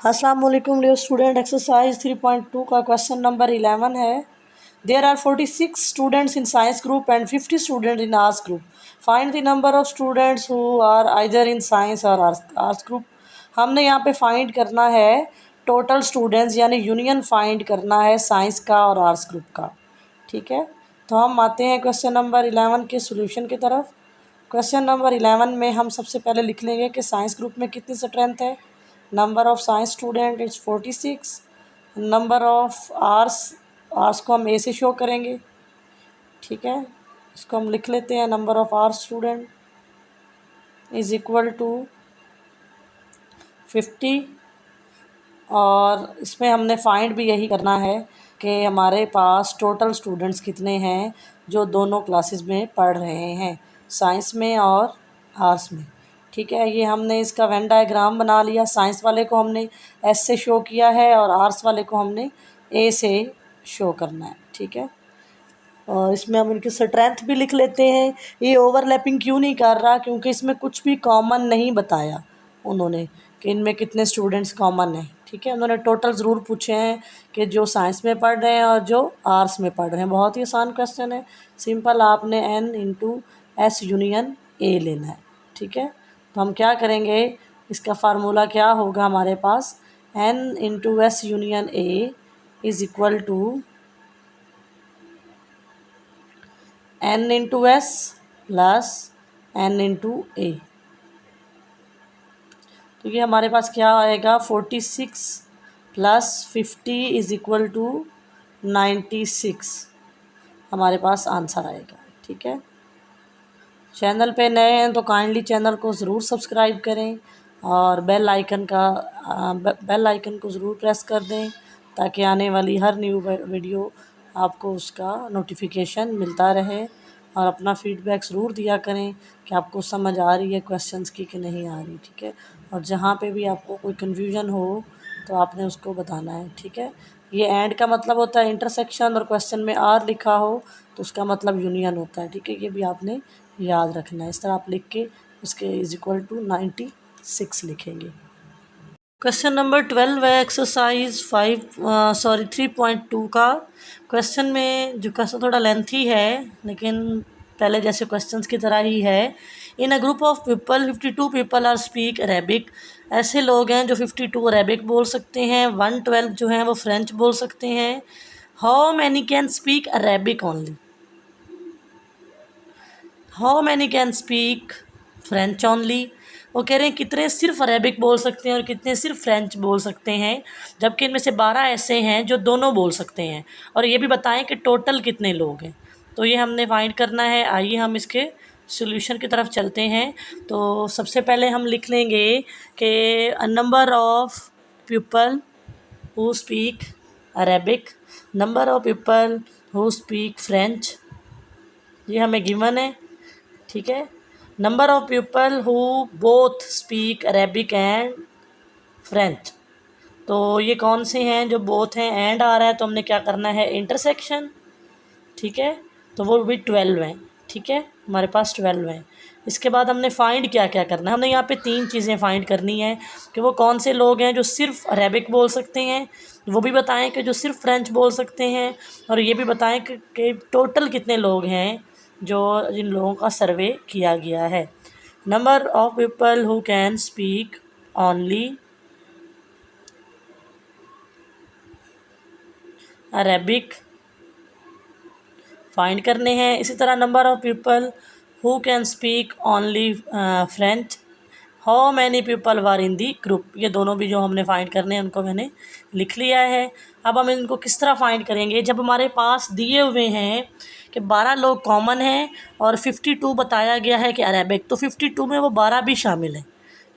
अस्सलाम वालेकुम dear student. Exercise 3.2 का क्वेश्चन नंबर 11 है। There are 46 students in science group and 50 student in arts group. Find the number of students who are either in science or arts group. हमने यहाँ पे find करना है total students, यानी union find करना है science का और आर्ट्स ग्रुप का। ठीक है, तो हम आते हैं क्वेश्चन नंबर 11 के सोल्यूशन की तरफ। क्वेश्चन नंबर 11 में हम सबसे पहले लिख लेंगे कि साइंस ग्रुप में कितनी स्ट्रेंथ है। Number of science student is 46। Number of arts को हम ए से शो करेंगे। ठीक है, इसको हम लिख लेते हैं। Number of arts student is equal to 50। और इसमें हमने फाइंड भी यही करना है कि हमारे पास टोटल स्टूडेंट्स कितने हैं जो दोनों क्लासेस में पढ़ रहे हैं, साइंस में और आर्ट्स में। ठीक है, ये हमने इसका वेन डायग्राम बना लिया। साइंस वाले को हमने एस से शो किया है और आर्ट्स वाले को हमने ए से शो करना है। ठीक है, और इसमें हम इनकी स्ट्रेंथ भी लिख लेते हैं। ये ओवरलैपिंग क्यों नहीं कर रहा, क्योंकि इसमें कुछ भी कॉमन नहीं बताया उन्होंने कि इनमें कितने स्टूडेंट्स कॉमन हैं। ठीक है, उन्होंने टोटल ज़रूर पूछे हैं कि जो साइंस में पढ़ रहे हैं और जो आर्ट्स में पढ़ रहे हैं। बहुत ही आसान क्वेश्चन है, सिंपल। आपने n इंटू एस यूनियन ए लेना है। ठीक है, तो हम क्या करेंगे, इसका फार्मूला क्या होगा हमारे पास, n into S union A is equal to n into S plus n into A. तो ये हमारे पास क्या आएगा, 46 प्लस 50 इज़ इक्वल टू 96 हमारे पास आंसर आएगा। ठीक है, चैनल पे नए हैं तो काइंडली चैनल को ज़रूर सब्सक्राइब करें और बेल आइकन को ज़रूर प्रेस कर दें, ताकि आने वाली हर न्यू वीडियो आपको उसका नोटिफिकेशन मिलता रहे। और अपना फीडबैक ज़रूर दिया करें कि आपको समझ आ रही है क्वेश्चंस की कि नहीं आ रही। ठीक है, और जहाँ पे भी आपको कोई कन्फ्यूजन हो तो आपने उसको बताना है। ठीक है, ये एंड का मतलब होता है इंटरसेक्शन, और क्वेश्चन में आर लिखा हो तो उसका मतलब यूनियन होता है। ठीक है, ये भी आपने याद रखना है। इस तरह आप लिख के उसके इज इक्वल टू 96 लिखेंगे। क्वेश्चन नंबर 12 है एक्सरसाइज 3.2 का। क्वेश्चन में जो क्वेश्चन थोड़ा लेंथी है, लेकिन पहले जैसे क्वेश्चंस की तरह ही है। In a group of people 52 people are speak Arabic. ऐसे लोग हैं जो 52 अरेबिक बोल सकते हैं, 112 जो हैं वो फ्रेंच बोल सकते हैं। How many can speak Arabic only, how many can speak French only. वो कह रहे हैं कितने सिर्फ अरेबिक बोल सकते हैं और कितने सिर्फ फ्रेंच बोल सकते हैं, जबकि इनमें से 12 ऐसे हैं जो दोनों बोल सकते हैं। और ये भी बताएं कि टोटल कितने लोग हैं। तो ये हमने फाइंड करना है। आइए हम इसके सॉल्यूशन की तरफ चलते हैं। तो सबसे पहले हम लिख लेंगे कि number of people who speak Arabic, number of people who speak French, ये हमें गिवन है। ठीक है, number of people who both speak Arabic and French. तो ये कौन से हैं जो बोथ हैं, एंड आ रहा है तो हमने क्या करना है, इंटरसेक्शन। ठीक है, तो वो भी 12 हैं। ठीक है, हमारे पास 12 हैं। इसके बाद हमने फाइंड क्या क्या करना है, हमने यहाँ पे 3 चीज़ें फाइंड करनी है कि वो कौन से लोग हैं जो सिर्फ अरेबिक बोल सकते हैं, वो भी बताएं कि जो सिर्फ फ्रेंच बोल सकते हैं, और ये भी बताएं कि टोटल कितने लोग हैं जो जिन लोगों का सर्वे किया गया है। Number of people who can speak only Arabic find करने हैं। इसी तरह number of people who can speak only French, how many people were in the group. ये दोनों भी जो हमने फाइंड करने हैं उनको मैंने लिख लिया है। अब हम इनको किस तरह फाइंड करेंगे, जब हमारे पास दिए हुए हैं कि 12 लोग कॉमन हैं और 52 बताया गया है कि अरेबिक, तो 52 में वो 12 भी शामिल हैं।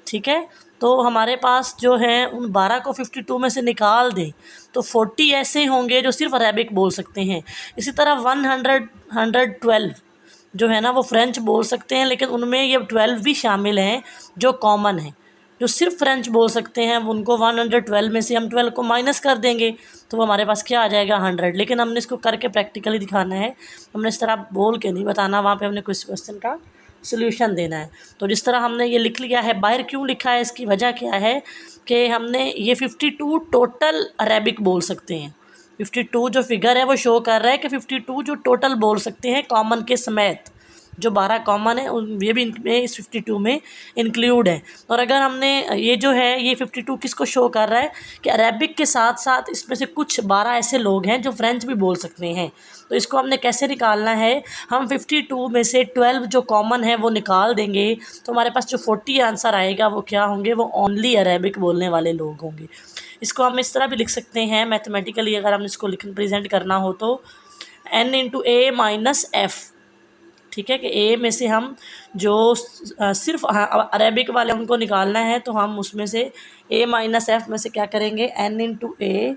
ठीक है, तो हमारे पास जो है उन 12 को 52 में से निकाल दें तो 40 ऐसे होंगे जो सिर्फ अरेबिक बोल सकते हैं। इसी तरह 112 जो है ना वो फ्रेंच बोल सकते हैं, लेकिन उनमें ये 12 भी शामिल हैं जो कॉमन हैं। जो सिर्फ फ्रेंच बोल सकते हैं उनको 112 में से हम 12 को माइनस कर देंगे तो वो हमारे पास क्या आ जाएगा, 100। लेकिन हमने इसको करके प्रैक्टिकली दिखाना है, हमने इस तरह बोल के नहीं बताना। वहाँ पे हमने कुछ क्वेश्चन का सोल्यूशन देना है। तो जिस तरह हमने ये लिख लिया है, बाहर क्यों लिखा है, इसकी वजह क्या है कि हमने ये 52 टोटल अरेबिक बोल सकते हैं। 52 जो फिगर है वो शो कर रहा है कि 52 जो टोटल बोल सकते हैं कॉमन के समेत, जो 12 कॉमन है ये भी इनमें इस 52 में इंक्लूड है। और अगर हमने ये जो है ये 52 किसको शो कर रहा है कि अरेबिक के साथ साथ इसमें से कुछ 12 ऐसे लोग हैं जो फ्रेंच भी बोल सकते हैं। तो इसको हमने कैसे निकालना है, हम 52 में से 12 जो कॉमन है वो निकाल देंगे, तो हमारे पास जो 40 आंसर आएगा वो क्या होंगे, वो ओनली अरेबिक बोलने वाले लोग होंगे। इसको हम इस तरह भी लिख सकते हैं मैथमेटिकली, अगर हम इसको प्रेजेंट करना हो तो n इंटू ए माइनस एफ़। ठीक है कि ए में से हम जो सिर्फ अरेबिक वाले उनको निकालना है, तो हम उसमें से ए माइनस एफ़ में से क्या करेंगे, n इंटू ए।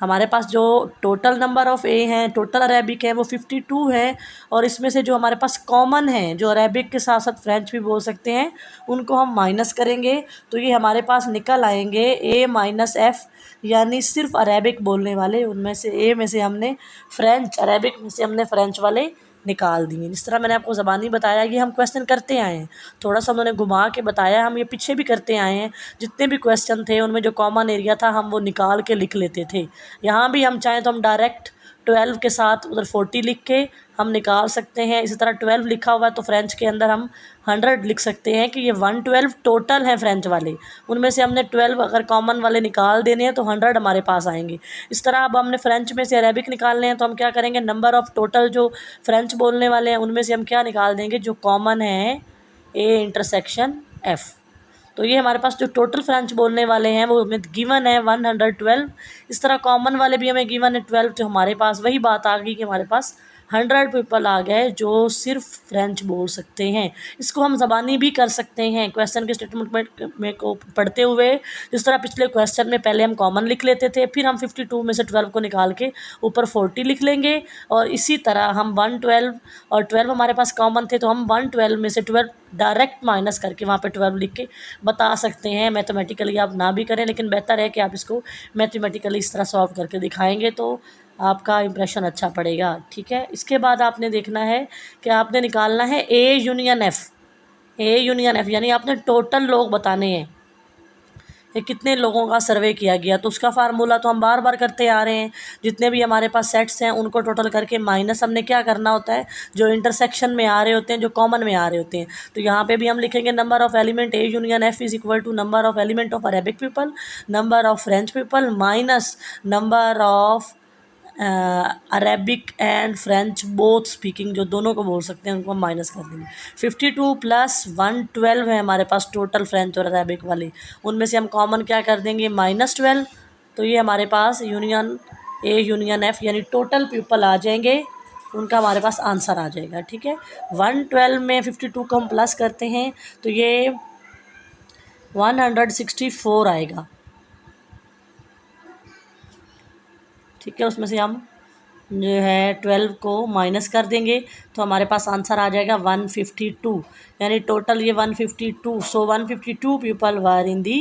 हमारे पास जो टोटल नंबर ऑफ़ ए हैं, टोटल अरेबिक है वो 52 है, और इसमें से जो हमारे पास कॉमन है, जो अरेबिक के साथ साथ फ्रेंच भी बोल सकते हैं, उनको हम माइनस करेंगे, तो ये हमारे पास निकल आएंगे ए माइनस एफ़, यानी सिर्फ अरेबिक बोलने वाले। उनमें से ए में से हमने फ्रेंच, अरेबिक में से हमने फ्रेंच वाले निकाल दिए। इस तरह मैंने आपको ज़बानी बताया, ये हम क्वेश्चन करते आए हैं, थोड़ा सा उन्होंने घुमा के बताया, हम ये पीछे भी करते आए हैं। जितने भी क्वेश्चन थे उनमें जो कॉमन एरिया था हम वो निकाल के लिख लेते थे। यहाँ भी हम चाहें तो हम डायरेक्ट 12 के साथ उधर 40 लिख के हम निकाल सकते हैं। इसी तरह 12 लिखा हुआ है तो फ्रेंच के अंदर हम 100 लिख सकते हैं कि ये 112 टोटल हैं फ्रेंच वाले। उनमें से हमने 12 अगर कॉमन वाले निकाल देने हैं तो 100 हमारे पास आएंगे। इस तरह अब हमने फ्रेंच में से अरेबिक निकालने हैं, तो हम क्या करेंगे, नंबर ऑफ़ टोटल जो फ्रेंच बोलने वाले हैं उनमें से हम क्या निकाल देंगे, जो कॉमन है ए इंटरसेक्शन एफ़। तो ये हमारे पास जो टोटल फ्रेंच बोलने वाले हैं वो हमें गिवन है 112। इस तरह कॉमन वाले भी हमें गिवन है 12, जो हमारे पास वही बात आ गई कि हमारे पास 100 पीपल आ गए जो सिर्फ फ्रेंच बोल सकते हैं। इसको हम ज़बानी भी कर सकते हैं क्वेश्चन के स्टेटमेंट में को पढ़ते हुए। जिस तरह पिछले क्वेश्चन में पहले हम कॉमन लिख लेते थे, फिर हम 52 में से 12 को निकाल के ऊपर 40 लिख लेंगे, और इसी तरह हम 112 और 12 हमारे पास कॉमन थे तो हम 112 में से 12 डायरेक्ट माइनस करके वहाँ पे 12 लिख के बता सकते हैं। मैथमेटिकली आप ना भी करें, लेकिन बेहतर है कि आप इसको मैथमेटिकली इस तरह सॉल्व करके दिखाएंगे तो आपका इंप्रेशन अच्छा पड़ेगा। ठीक है, इसके बाद आपने देखना है कि आपने निकालना है A union F. A union F यानी आपने टोटल लोग बताने हैं, ये कितने लोगों का सर्वे किया गया। तो उसका फार्मूला तो हम बार बार करते आ रहे हैं, जितने भी हमारे पास सेट्स हैं उनको टोटल करके माइनस हमने क्या करना होता है, जो इंटरसेक्शन में आ रहे होते हैं, जो कॉमन में आ रहे होते हैं। तो यहाँ पे भी हम लिखेंगे number of element A union F is equal to number of element of Arabic people, number of French people minus number of Arabic and French both speaking, जो दोनों को बोल सकते हैं उनको हम माइनस कर देंगे। 52 प्लस 112 है हमारे पास टोटल फ्रेंच और अरेबिक वाले, उनमें से हम कॉमन क्या कर देंगे, -12। तो ये हमारे पास यूनियन ए यूनियन एफ यानी टोटल पीपल आ जाएंगे, उनका हमारे पास आंसर आ जाएगा। ठीक है, 112 में 52 को हम प्लस करते हैं तो ये 164 आएगा। ठीक है, उसमें से हम जो है 12 को माइनस कर देंगे तो हमारे पास आंसर आ जाएगा 152, यानी टोटल ये 152। सो 152 people were in the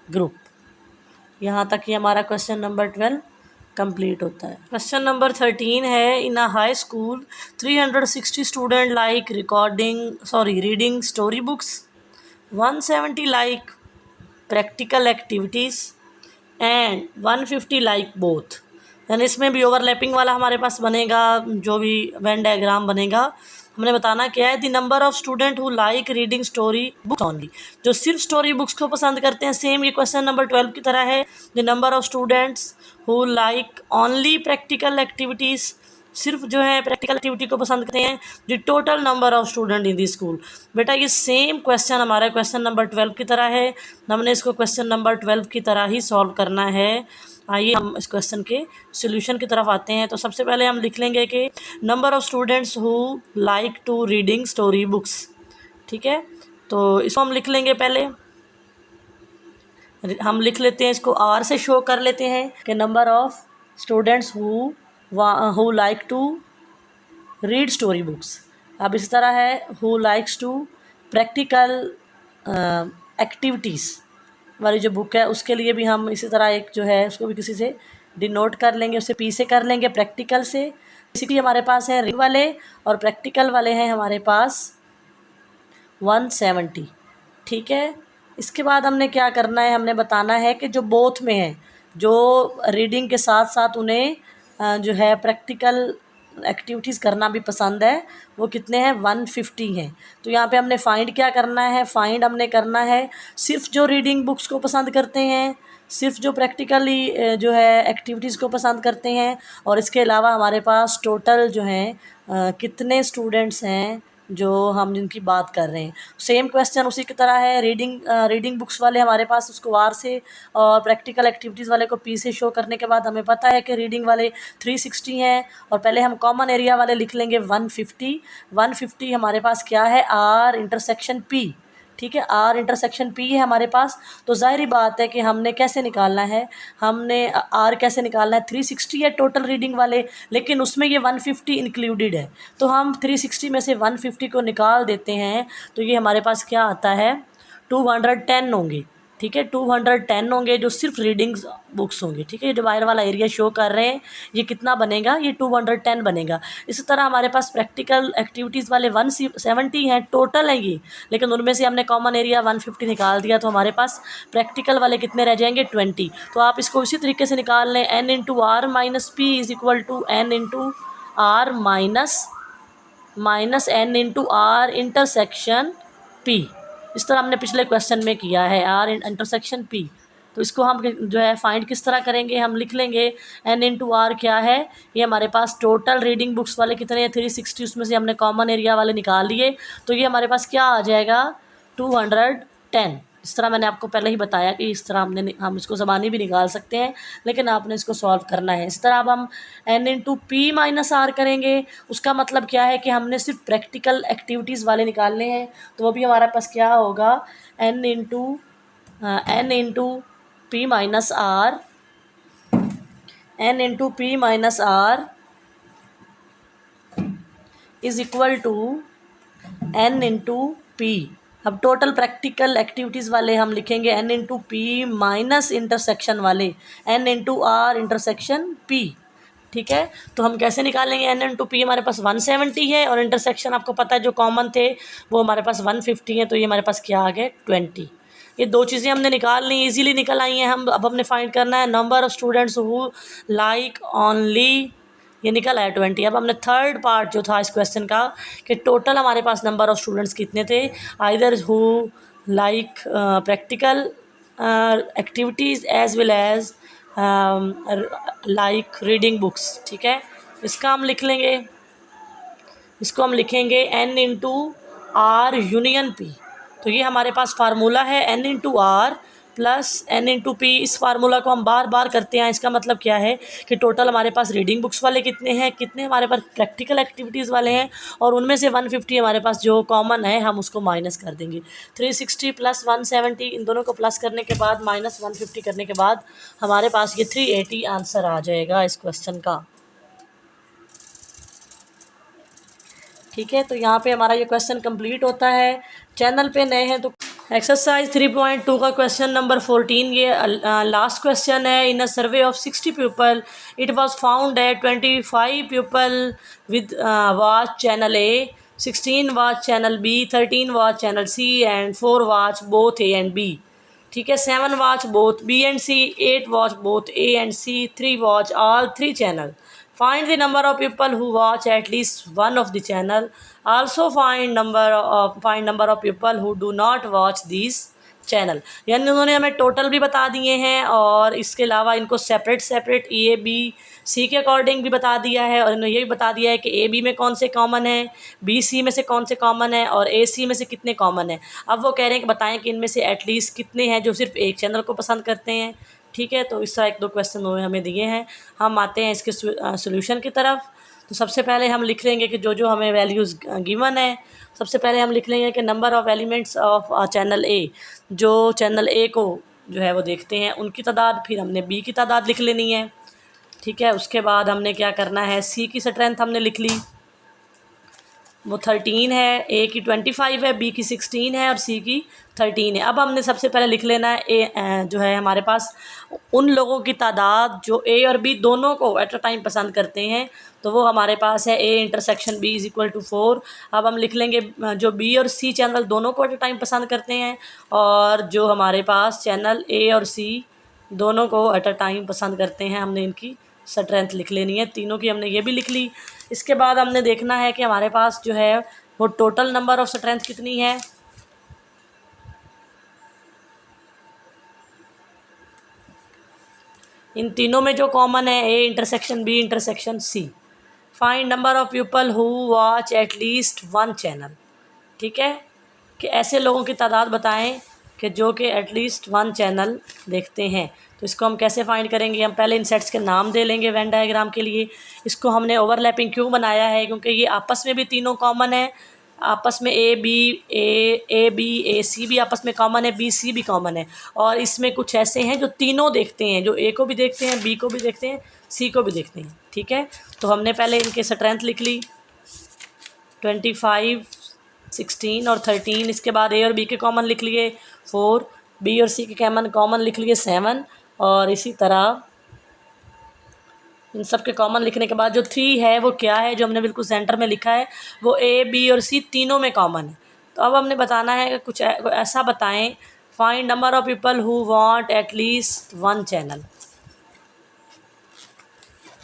group. यहाँ तक ही हमारा क्वेश्चन नंबर 12 कंप्लीट होता है। क्वेश्चन नंबर 13 है, in a high school 360 student like reading story books, 170 like practical activities and 150 like both. यानी इसमें भी ओवरलैपिंग वाला हमारे पास बनेगा, जो भी वेन डायग्राम बनेगा। हमने बताना क्या है, the number of student who like reading story books only, जो सिर्फ स्टोरी बुक्स को पसंद करते हैं। सेम ये क्वेश्चन नंबर 12 की तरह है, the number of students who like only practical activities, सिर्फ जो है प्रैक्टिकल एक्टिविटी को पसंद करते हैं। The total number of student in the school. बेटा ये सेम क्वेश्चन हमारा क्वेश्चन नंबर 12 की तरह है, हमने इसको क्वेश्चन नंबर 12 की तरह ही सॉल्व करना है। आइए हम इस क्वेश्चन के सॉल्यूशन की तरफ आते हैं। तो सबसे पहले हम लिख लेंगे कि number of students who like to reading story books. ठीक है, तो इसको हम लिख लेंगे, पहले हम लिख लेते हैं, इसको आर से शो कर लेते हैं कि number of students who like to read story books. अब इस तरह है who likes to practical activities वाली जो बुक है उसके लिए भी हम इसी तरह एक जो है उसको भी किसी से डिनोट कर लेंगे, उससे पी से कर लेंगे प्रैक्टिकल से। इसी हमारे पास है रीड वाले और प्रैक्टिकल वाले हैं हमारे पास 170। ठीक है, इसके बाद हमने क्या करना है, हमने बताना है कि जो बोथ में है, जो रीडिंग के साथ साथ उन्हें जो है प्रैक्टिकल एक्टिविटीज़ करना भी पसंद है, वो कितने हैं, 150 हैं। तो यहाँ पे हमने फाइंड क्या करना है, फाइंड हमने करना है सिर्फ जो रीडिंग बुक्स को पसंद करते हैं, सिर्फ जो प्रैक्टिकली जो है एक्टिविटीज़ को पसंद करते हैं, और इसके अलावा हमारे पास टोटल जो हैं कितने स्टूडेंट्स हैं जो हम जिनकी बात कर रहे हैं। सेम क्वेश्चन उसी की तरह है, रीडिंग बुक्स वाले हमारे पास उसको आर से और प्रैक्टिकल एक्टिविटीज़ वाले को पी से शो करने के बाद हमें पता है कि रीडिंग वाले 360 हैं, और पहले हम कॉमन एरिया वाले लिख लेंगे 150। 150 हमारे पास क्या है, आर इंटरसेक्शन पी। ठीक है, आर इंटरसेक्शन पी है हमारे पास। तो ज़ाहिर बात है कि हमने कैसे निकालना है, हमने आर कैसे निकालना है, 360 है टोटल रीडिंग वाले, लेकिन उसमें ये 150 इंक्लूडेड है, तो हम 360 में से 150 को निकाल देते हैं, तो ये हमारे पास क्या आता है, 210 होंगे। ठीक है, 210 होंगे जो सिर्फ रीडिंग बुक्स होंगे। ठीक है, ये जो बाहर वाला एरिया शो कर रहे हैं ये कितना बनेगा, ये 210 बनेगा। इसी तरह हमारे पास प्रैक्टिकल एक्टिविटीज़ वाले 170 हैं टोटल हैं ये, लेकिन उनमें से हमने कॉमन एरिया 150 निकाल दिया, तो हमारे पास प्रैक्टिकल वाले कितने रह जाएंगे, 20। तो आप इसको इसी तरीके से निकाल लें, n into R minus P is equal to n into R minus n into R intersection P. इस तरह हमने पिछले क्वेश्चन में किया है, आर इंटरसेक्शन पी। तो इसको हम जो है फाइंड किस तरह करेंगे, हम लिख लेंगे n इंटू आर क्या है, ये हमारे पास टोटल रीडिंग बुक्स वाले कितने हैं, 360, उसमें से हमने कॉमन एरिया वाले निकाल लिए, तो ये हमारे पास क्या आ जाएगा, 210। इस तरह मैंने आपको पहले ही बताया कि इस तरह हम इसको ज़बानी भी निकाल सकते हैं, लेकिन आपने इसको सॉल्व करना है। इस तरह अब हम n into P minus R करेंगे, उसका मतलब क्या है कि हमने सिर्फ प्रैक्टिकल एक्टिविटीज़ वाले निकालने हैं, तो वो भी हमारे पास क्या होगा, n into P minus R, n into P minus R is equal to n into P. अब टोटल प्रैक्टिकल एक्टिविटीज़ वाले हम लिखेंगे n into P minus intersection वाले n into R intersection P. ठीक है, तो हम कैसे निकालेंगे, n इंटू पी हमारे पास 170 है, और इंटरसेक्शन आपको पता है जो कॉमन थे वो हमारे पास 150 है, तो ये हमारे पास क्या आ गए, 20। ये दो चीज़ें हमने निकाल ली, इजीली निकल आई हैं। अब हमने फाइंड करना है number of students who like only, ये निकल आया 20। अब हमने थर्ड पार्ट जो था इस क्वेश्चन का, कि टोटल हमारे पास नंबर ऑफ़ स्टूडेंट्स कितने थे, either who like practical activities as well as like reading books. ठीक है, इसका हम लिख लेंगे, इसको हम लिखेंगे n into R union P. तो ये हमारे पास फार्मूला है n into R plus n into P. इस फार्मूला को हम बार बार करते हैं, इसका मतलब क्या है कि टोटल हमारे पास रीडिंग बुक्स वाले कितने हैं, कितने हमारे पास प्रैक्टिकल एक्टिविटीज़ वाले हैं, और उनमें से 150 हमारे पास जो कॉमन है हम उसको माइनस कर देंगे। 360 प्लस 170, इन दोनों को प्लस करने के बाद माइनस 150 करने के बाद हमारे पास ये 380 आंसर आ जाएगा इस क्वेश्चन का। ठीक है, तो यहाँ पे हमारा ये क्वेश्चन कंप्लीट होता है। चैनल पे नए हैं तो एक्सरसाइज 3.2 का क्वेश्चन नंबर 14 ये लास्ट क्वेश्चन है। In a survey of 60 people it was found that 25 people with watch channel A, 16 watch channel B, 13 watch channel C and 4 watch both A and B. ठीक है, 7 watch both B and C, 8 watch both A and C, 3 watch all 3 channel. Find the number of people who watch at least one of the channel. Also find number of people who do not watch these channel. यानी उन्होंने हमें total भी बता दिए हैं, और इसके अलावा इनको सेपरेट ए बी सी के अकॉर्डिंग भी बता दिया है, और इन्होंने ये भी बता दिया है कि ए बी में कौन से कॉमन है, बी सी में से कौन से कॉमन है, और ए सी में से कितने कॉमन है। अब वो कह रहे हैं कि बताएं कि इनमें से एटलीस्ट कितने हैं जो सिर्फ एक चैनल को पसंद करते हैं। ठीक है, तो इस तरह 1-2 क्वेश्चन उन्होंने हमें दिए हैं। हम आते हैं इसके सोल्यूशन की तरफ। तो सबसे पहले हम लिख लेंगे कि जो जो हमें वैल्यूज़ गिवन है, सबसे पहले हम लिख लेंगे कि number of elements of channel ए, जो चैनल ए को जो है वो देखते हैं उनकी तादाद, फिर हमने बी की तादाद लिख लेनी है। ठीक है, उसके बाद हमने क्या करना है, सी की स्ट्रेंथ हमने लिख ली, वो 13 है, ए की 25 है, बी की 16 है और सी की 13 है। अब हमने सबसे पहले लिख लेना है जो है हमारे पास उन लोगों की तादाद जो ए और बी दोनों को एट अ टाइम पसंद करते हैं, तो वो हमारे पास है A intersection B is equal to 4। अब हम लिख लेंगे जो बी और सी चैनल दोनों को एट अ टाइम पसंद करते हैं, और जो हमारे पास चैनल ए और सी दोनों को एट अ टाइम पसंद करते हैं, हमने इनकी स्ट्रेंथ लिख लेनी है। तीनों की हमने ये भी लिख ली। इसके बाद हमने देखना है कि हमारे पास जो है वो टोटल नंबर ऑफ स्ट्रेंथ कितनी है। इन तीनों में जो कॉमन है A intersection B intersection C. Find number of people who watch at least one channel. ठीक है, कि ऐसे लोगों की तादाद बताएं कि जो कि एटलीस्ट वन चैनल देखते हैं। तो इसको हम कैसे फाइंड करेंगे, हम पहले इन सेट्स के नाम दे लेंगे वेन डायग्राम के लिए। इसको हमने ओवरलैपिंग क्यों बनाया है, क्योंकि ये आपस में भी तीनों कॉमन है, आपस में ए बी ए सी भी आपस में कॉमन है, बी सी भी कॉमन है, और इसमें कुछ ऐसे हैं जो तीनों देखते हैं, जो ए को भी देखते हैं, बी को भी देखते हैं, सी को भी देखते हैं। ठीक है, तो हमने पहले इनके स्ट्रेंथ लिख ली 25, 16 और 13। इसके बाद ए और बी के कॉमन लिख लिए 4, बी और सी के कॉमन लिख लिए 7, और इसी तरह इन सब के कॉमन लिखने के बाद जो 3 है वो क्या है, जो हमने बिल्कुल सेंटर में लिखा है, वो ए बी और सी तीनों में कॉमन है। तो अब हमने बताना है कि कुछ ऐसा बताएं, find number of people who want eight least one channel,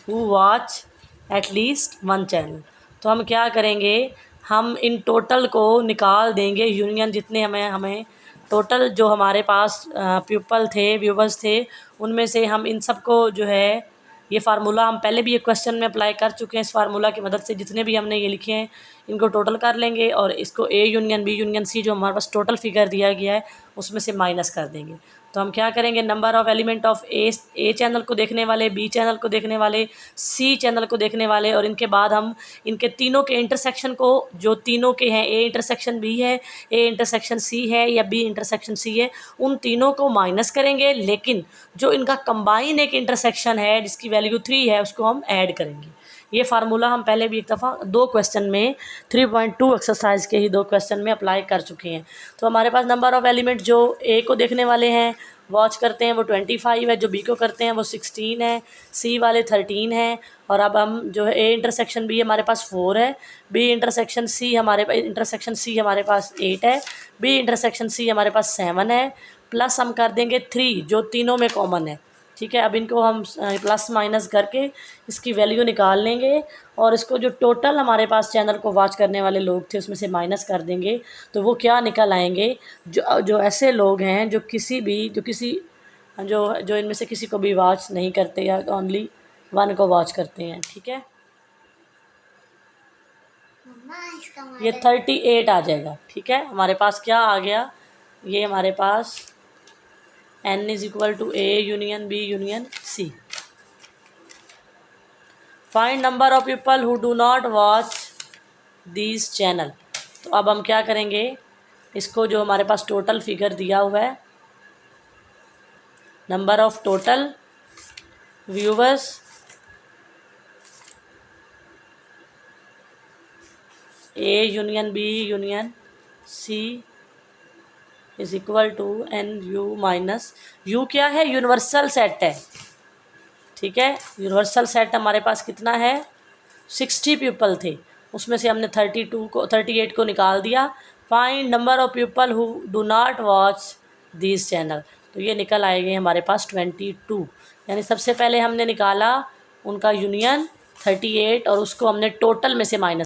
who watch at least one channel. तो हम क्या करेंगे, हम इन टोटल को निकाल देंगे, यूनियन जितने हमें टोटल जो हमारे पास पीपल थे, व्यूवर्स थे, उनमें से हम इन सब को जो है, ये फार्मूला हम पहले भी एक क्वेश्चन में अप्लाई कर चुके हैं। इस फार्मूला की मदद से जितने भी हमने ये लिखे हैं इनको टोटल कर लेंगे, और इसको A union B union C जो हमारे पास टोटल फिगर दिया गया है उसमें से माइनस कर देंगे। तो हम क्या करेंगे, number of element of A channel को देखने वाले, बी चैनल को देखने वाले, सी चैनल को देखने वाले, और इनके बाद हम इनके तीनों के इंटरसेक्शन को, जो तीनों के हैं, ए इंटरसेक्शन बी है, ए इंटरसेक्शन सी है या बी इंटरसेक्शन सी है, उन तीनों को माइनस करेंगे, लेकिन जो इनका कंबाइन एक इंटरसेक्शन है जिसकी वैल्यू 3 है उसको हम ऐड करेंगे। ये फार्मूला हम पहले भी एक दफ़ा 2 क्वेश्चन में 3.2 एक्सरसाइज के ही 2 क्वेश्चन में अप्लाई कर चुके हैं। तो हमारे पास नंबर ऑफ़ एलिमेंट जो ए को देखने वाले हैं, वॉच करते हैं, वो 25 है, जो बी को करते हैं वो 16 है, सी वाले 13 है, और अब हम जो है ए इंटरसेक्शन बी हमारे पास 4 है, बी इंटरसेक्शन सी हमारे पास 8 है, बी इंटरसेक्शन सी हमारे पास 7 है, प्लस हम कर देंगे 3 जो तीनों में कॉमन है। ठीक है, अब इनको हम प्लस माइनस करके इसकी वैल्यू निकाल लेंगे, और इसको जो टोटल हमारे पास चैनल को वॉच करने वाले लोग थे उसमें से माइनस कर देंगे, तो वो क्या निकल आएंगे, जो ऐसे लोग हैं जो जो इनमें से किसी को भी वॉच नहीं करते या ओनली वन को वॉच करते हैं। ठीक है, ये 38 आ जाएगा। ठीक है, हमारे पास क्या आ गया, ये हमारे पास n is equal to A union B union C. Find number of people who do not watch these channel. तो अब हम क्या करेंगे, इसको जो हमारे पास टोटल फिगर दिया हुआ है, number of total viewers A union B union C is equal to N U minus U क्या है, यूनिवर्सल सेट है। ठीक है, यूनिवर्सल सेट हमारे पास कितना है, 60 पीपल थे, उसमें से हमने 38 को निकाल दिया। Find number of people who do not watch this channel. तो ये निकल आएंगे हमारे पास 22, यानी सबसे पहले हमने निकाला उनका यूनियन 38 और उसको हमने टोटल में से माइनस